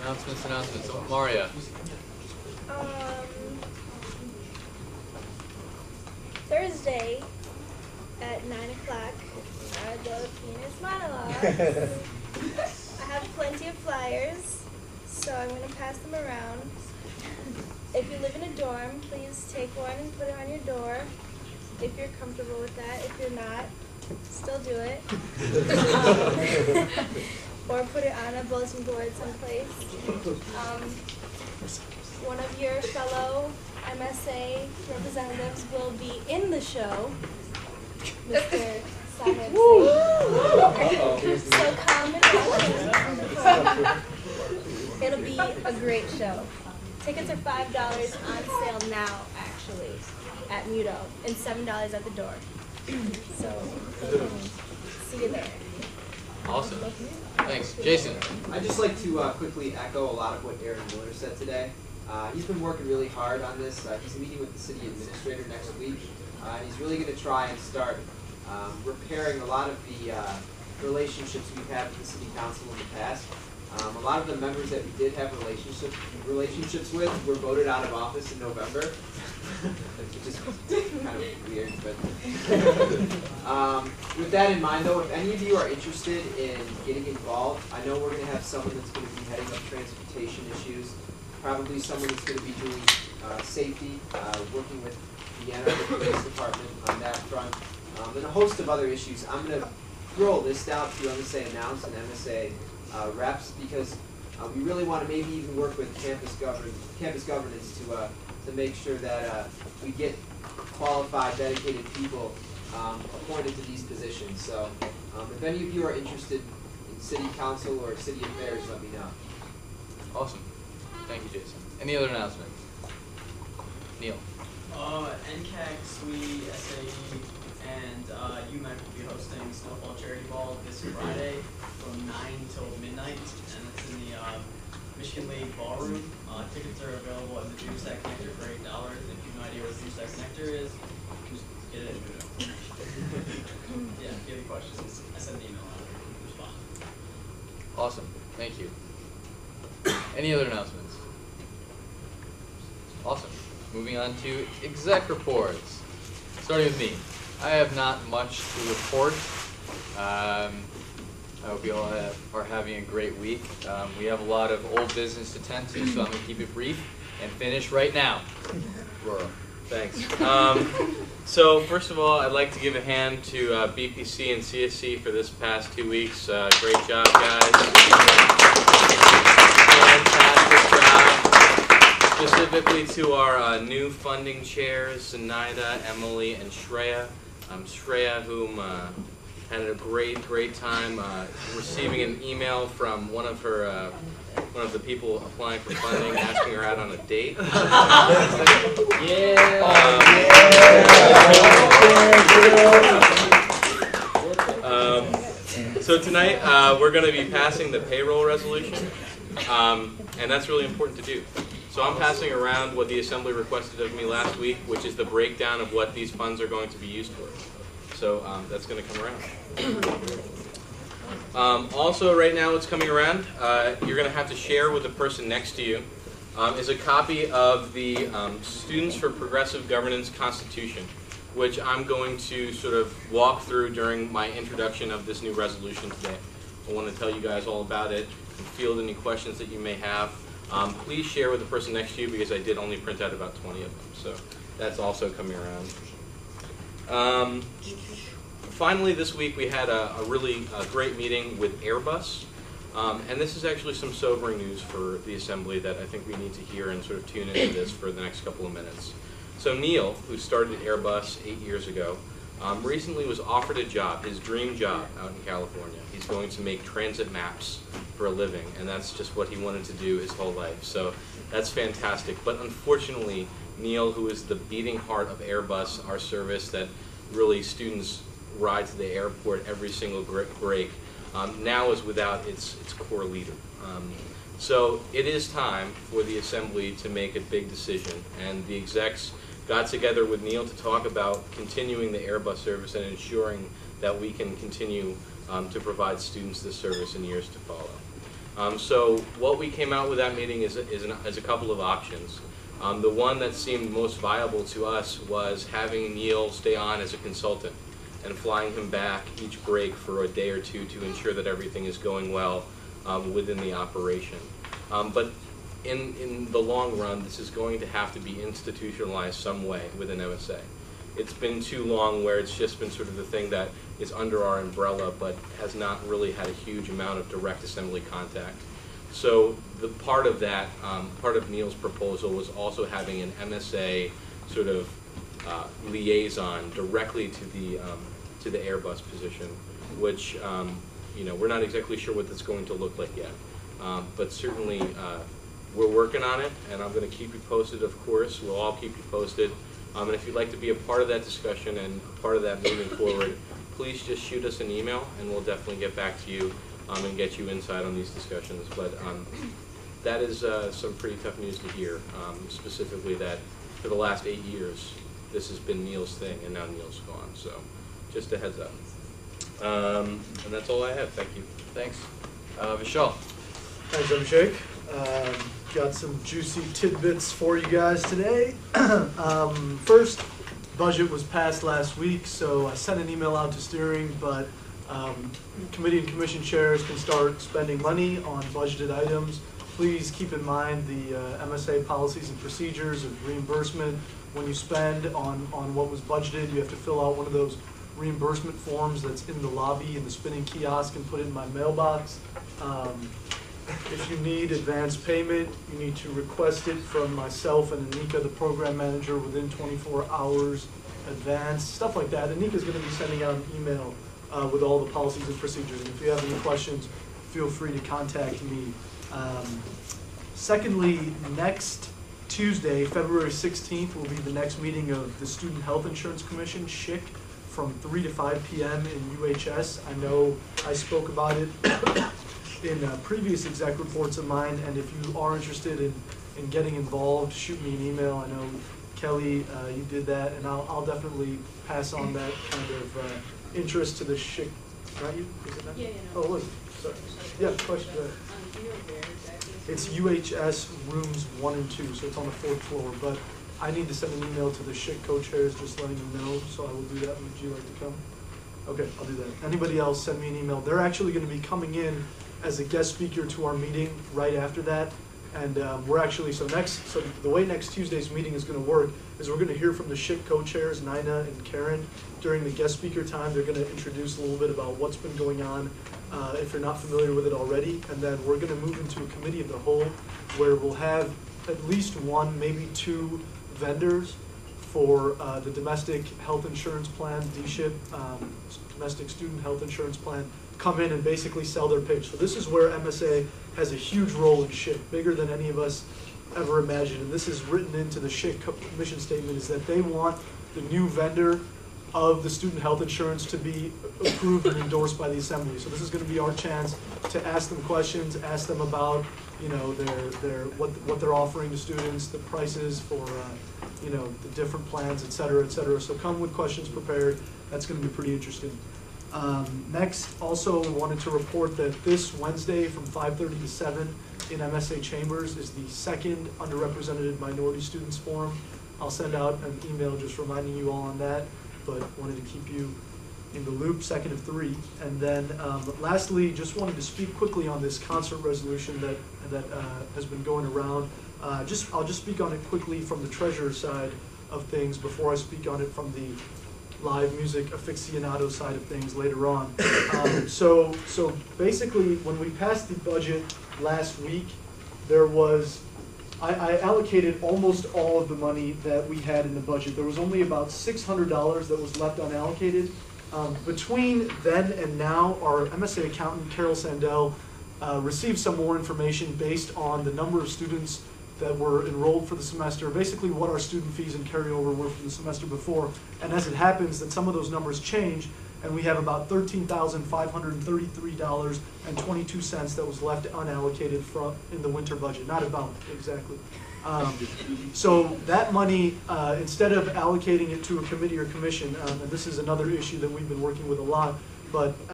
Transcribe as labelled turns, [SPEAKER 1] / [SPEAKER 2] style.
[SPEAKER 1] Announcements. Oh, Maria.
[SPEAKER 2] Thursday at 9 o'clock are the penis monologues. I have plenty of flyers, so I'm going to pass them around. If you live in a dorm, please take one and put it on your door if you're comfortable with that. If you're not, still do it. Or put it on a bulletin board someplace. One of your fellow MSA representatives will be in the show, Mr. Sahib. So come and watch it. It'll be a great show. Tickets are $5 on sale now, actually, at Muto, and $7 at the door. So, see you there.
[SPEAKER 1] Awesome. Thanks. Jason.
[SPEAKER 3] I'd just like to quickly echo a lot of what Aaron Miller said today. He's been working really hard on this. He's meeting with the city administrator next week. He's really going to try and start repairing a lot of the relationships we've had with the city council in the past. A lot of the members that we did have relationships with were voted out of office in November, which is kind of weird. But with that in mind, though, if any of you are interested in getting involved, I know we're going to have someone that's going to be heading up transportation issues, probably someone that's going to be doing safety, working with the NRA Police Department on that front, and a host of other issues. I'm going to throw a list out to MSA Announce and MSA reps, because we really want to maybe even work with campus governance to make sure that we get qualified, dedicated people appointed to these positions. So if any of you are interested in city council or city affairs, let me know.
[SPEAKER 1] Awesome. Thank you, Jason. Any other announcements? Neil.
[SPEAKER 4] NCAG, SWE, SAE, and UMAC will be hosting Snowfall Charity Ball this Friday from 9 till midnight, and it's in the Michigan League Ballroom. Tickets are available at the Dream Stack Connector for $8, and if you have no idea what the Dream Stack Connector is, just get it. Yeah, if you have any questions, I sent an email out. Respond.
[SPEAKER 1] Awesome. Thank you. Any other announcements? Awesome. Moving on to exec reports. Starting with me. I have not much to report. I hope you all are having a great week. We have a lot of old business to tend to, so I'm going to keep it brief and finish right now. Rora.
[SPEAKER 5] Thanks. So first of all, I'd like to give a hand to BPC and CSC for this past 2 weeks. Great job, guys. Fantastic job. Specifically to our new funding chairs, Zenaida, Emily, and Shreya. Shreya, whom had a great time receiving an email from one of the people applying for funding, asking her out on a date. So tonight we're going to be passing the payroll resolution, and that's really important to do. So I'm passing around what the Assembly requested of me last week, which is the breakdown of what these funds are going to be used for. So that's going to come around. Also, right now what's coming around, you're going to have to share with the person next to you, is a copy of the Students for Progressive Governance Constitution, which I'm going to sort of walk through during my introduction of this new resolution today. I want to tell you guys all about it and field any questions that you may have. Please share with the person next to you, because I did only print out about 20 of them, so that's also coming around. Finally, this week we had a really great meeting with Airbus, and this is actually some sobering news for the Assembly that I think we need to hear and sort of tune into this for the next couple of minutes. So Neil, who started at Airbus 8 years ago, recently was offered a job, his dream job, out in California. He's going to make transit maps for a living, and that's just what he wanted to do his whole life. So that's fantastic. But unfortunately, Neil, who is the beating heart of Airbus, our service that really students ride to the airport every single break, now is without its core leader. So it is time for the Assembly to make a big decision, and the execs got together with Neil to talk about continuing the Airbus service and ensuring that we can continue to provide students this service in years to follow. So what we came out with that meeting is a couple of options. The one that seemed most viable to us was having Neil stay on as a consultant and flying him back each break for a day or two to ensure that everything is going well within the operation. But in the long run, this is going to have to be institutionalized some way within MSA. It's been too long where it's just been sort of the thing that is under our umbrella but has not really had a huge amount of direct assembly contact. So the part of that, part of Neil's proposal was also having an MSA sort of liaison directly to the Airbus position, which you know, we're not exactly sure what that's going to look like yet. But certainly we're working on it, and I'm going to keep you posted, of course. We'll all keep you posted. And if you'd like to be a part of that discussion and part of that moving forward, please just shoot us an email, and we'll definitely get back to you and get you insight on these discussions. But that is some pretty tough news to hear, specifically that for the last 8 years, this has been Neil's thing, and now Neil's gone. So just a heads up. And that's all I have. Thank you.
[SPEAKER 1] Thanks. Vishal.
[SPEAKER 6] Thanks, Abhishek. Got some juicy tidbits for you guys today. First, budget was passed last week, so I sent an email out to steering, but committee and commission chairs can start spending money on budgeted items. Please keep in mind the MSA policies and procedures of reimbursement. When you spend on what was budgeted, you have to fill out one of those reimbursement forms that's in the lobby in the spinning kiosk and put it in my mailbox. If you need advance payment, you need to request it from myself and Anika, the program manager, within 24 hours advance, stuff like that. Anika's going to be sending out an email with all the policies and procedures. And if you have any questions, feel free to contact me. Secondly, next Tuesday, February 16th, will be the next meeting of the Student Health Insurance Commission, SHIC, from 3 to 5 p.m. in UHS. I know I spoke about it in previous exec reports of mine, and if you are interested in getting involved, shoot me an email. I know, Kelly, you did that, and I'll definitely pass on that kind of interest to the SHIC. Not you? Is it not?
[SPEAKER 7] Yeah, yeah.
[SPEAKER 6] Oh, it was. Sorry. Yeah, question. It's UHS rooms 1 and 2, so it's on the 4th floor. But I need to send an email to the SHIC co-chairs just letting them know, so I will do that. Would you like to come? Okay, I'll do that. Anybody else, send me an email. They're actually going to be coming in as a guest speaker to our meeting right after that. And we're actually, so the way next Tuesday's meeting is going to work is we're going to hear from the SHIC co-chairs, Nina and Karen. During the guest speaker time, they're going to introduce a little bit about what's been going on, if you're not familiar with it already. And then we're going to move into a committee of the whole where we'll have at least 1, maybe 2 vendors for the domestic health insurance plan, DSHIP, domestic student health insurance plan, come in and basically sell their pitch. So this is where MSA has a huge role in SHIC, bigger than any of us ever imagined. And this is written into the SHIC mission statement, is that they want the new vendor of the student health insurance to be approved and endorsed by the assembly. So this is going to be our chance to ask them questions, ask them about, you know, what they're offering to students, the prices for, you know, the different plans, et cetera, et cetera. So come with questions prepared. That's going to be pretty interesting. Next, also wanted to report that this Wednesday from 5:30 to 7 in MSA Chambers is the second Underrepresented Minority Students Forum. I'll send out an email just reminding you all on that, but wanted to keep you in the loop, second of 3. And then lastly, just wanted to speak quickly on this concert resolution that has been going around. I'll just speak on it quickly from the treasurer's side of things before I speak on it from the live music aficionado side of things later on. So basically, when we passed the budget last week, there was, I allocated almost all of the money that we had in the budget. There was only about $600 that was left unallocated. Between then and now, our MSA accountant, Carol Sandell, received some more information based on the number of students that were enrolled for the semester, basically what our student fees and carryover were from the semester before. And as it happens that some of those numbers change, and we have about $13,533.22 that was left unallocated in the winter budget. Not about, exactly. So that money, instead of allocating it to a committee or commission, and this is another issue that we've been working with a lot, but